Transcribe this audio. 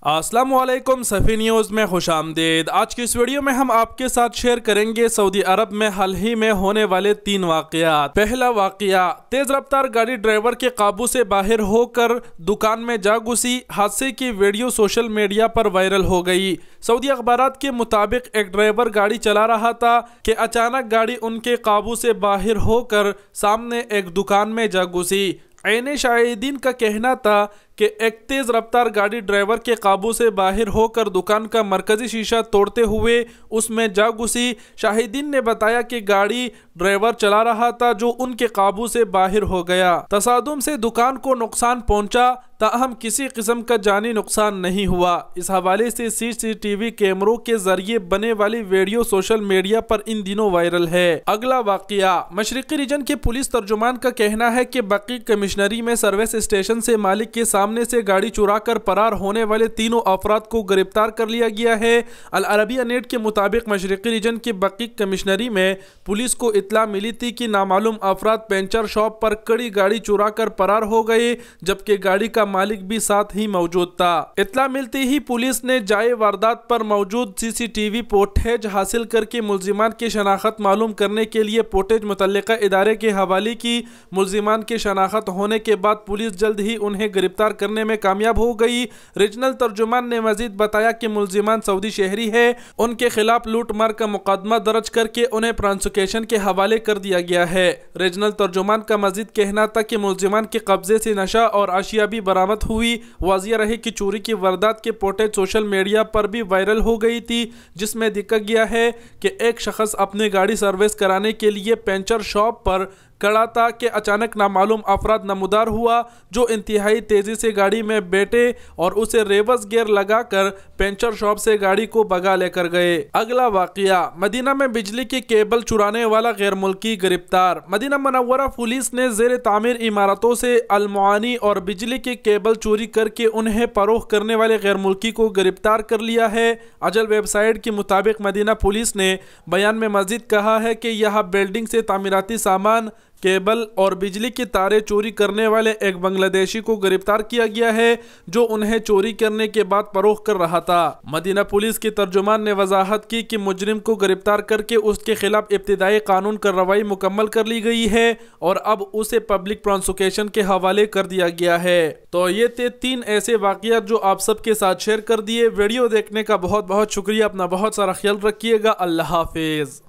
अस्सलाम वालेकुम, सफ़ी न्यूज़ में खुशामदीद। आज की इस वीडियो में हम आपके साथ शेयर करेंगे सऊदी अरब में हाल ही में होने वाले 3 वाक़यात। पहला वाक़या, तेज़ रफ्तार गाड़ी ड्राइवर के काबू से बाहर होकर दुकान में जा घुसी। हादसे की वीडियो सोशल मीडिया पर वायरल हो गई। सऊदी अखबारात के मुताबिक एक ड्राइवर गाड़ी चला रहा था कि अचानक गाड़ी उनके काबू से बाहर होकर सामने एक दुकान में जा घुसी। ऐने शाहिदीन का कहना था कि एक तेज़ रफ्तार गाड़ी ड्राइवर के काबू से बाहर होकर दुकान का मरकजी शीशा तोड़ते हुए उसमें जा घुसी। शाहिदीन ने बताया कि गाड़ी ड्राइवर चला रहा था जो उनके काबू से बाहर हो गया। तसादुम से दुकान को नुकसान पहुंचा, ताहम किसी किस्म का जानी नुकसान नहीं हुआ। इस हवाले से CCTV कैमरों के जरिए बने वाली वीडियो सोशल मीडिया पर इन दिनों वायरल है। अगला वाक़या, मशरिकी रीजन के पुलिस तर्जुमान का कहना है कि बकी कमिश्नरी में सर्विस स्टेशन से मालिक के सामने से गाड़ी चुरा कर फरार होने वाले तीनों अफराद को गिरफ्तार कर लिया गया है। अल अरबिया नेट के मुताबिक मशरिकी रीजन की बकी कमिश्नरी में पुलिस को इत्तला मिली थी कि नामालूम अफराद पेंचर शॉप पर कड़ी गाड़ी चुरा कर फरार हो गए, जबकि गाड़ी का मालिक भी साथ ही मौजूद था। इत्तला मिलते ही पुलिस ने जाए वारदात पर मौजूद CCTV फुटेज हासिल करके मुल्जिमान की शनाख्त मालूम करने के लिए फुटेज मुतल्लिका इदारे के हवाले की। मुल्जिमान की शनाख्त होने के बाद पुलिस जल्द ही उन्हें गिरफ्तार करने में कामयाब हो गई। रीजनल तर्जुमान ने मजीद बताया कि मुल्जिमान सऊदी शहरी है, उनके खिलाफ लूट मार का मुकदमा दर्ज करके उन्हें प्रोसिक्यूशन के हवाले कर दिया गया है। रीजनल तर्जुमान का मजीद कहना था कि मुल्जिमान के कब्जे से नशा और अशिया भी बरामद हुई। वाज़िया रहे कि चोरी की वारदात के फुटेज सोशल मीडिया पर भी वायरल हो गई थी, जिसमें दिखा गया है कि एक शख्स अपनी गाड़ी सर्विस कराने के लिए पेंचर शॉप पर खड़ा था कि अचानक नामालूम अफराद नमूदार हुआ, जो इंतहाई तेजी से गाड़ी में बैठे और उसे रिवर्स गियर लगाकर पेंचर शॉप से गाड़ी को भगा लेकर गए। अगला वाक़या, मदीना में बिजली की केबल चुराने वाला गैर मुल्की गिरफ्तार। मदीना मुनव्वरा पुलिस ने ज़ेर तामीर इमारतों से अलमुआनी और बिजली की केबल चोरी करके उन्हें फरोख्त करने वाले गैर मुल्की को गिरफ्तार कर लिया है। अजल वेबसाइट के मुताबिक मदीना पुलिस ने बयान में मजीद कहा है कि यह बिल्डिंग से तामीराती सामान, केबल और बिजली की तारें चोरी करने वाले एक बांग्लादेशी को गिरफ्तार किया गया है, जो उन्हें चोरी करने के बाद फरोख्त कर रहा था। मदीना पुलिस के तर्जुमान ने वजाहत की कि मुजरिम को गिरफ्तार करके उसके खिलाफ इब्तिदाई कानून कार्रवाई मुकम्मल कर ली गई है और अब उसे पब्लिक प्रोसिक्यूशन के हवाले कर दिया गया है। तो ये थे 3 ऐसे वाक़यात जो आप सबके साथ शेयर कर दिए। वीडियो देखने का बहुत बहुत शुक्रिया। अपना बहुत सारा ख्याल रखिएगा। अल्लाह हाफिज।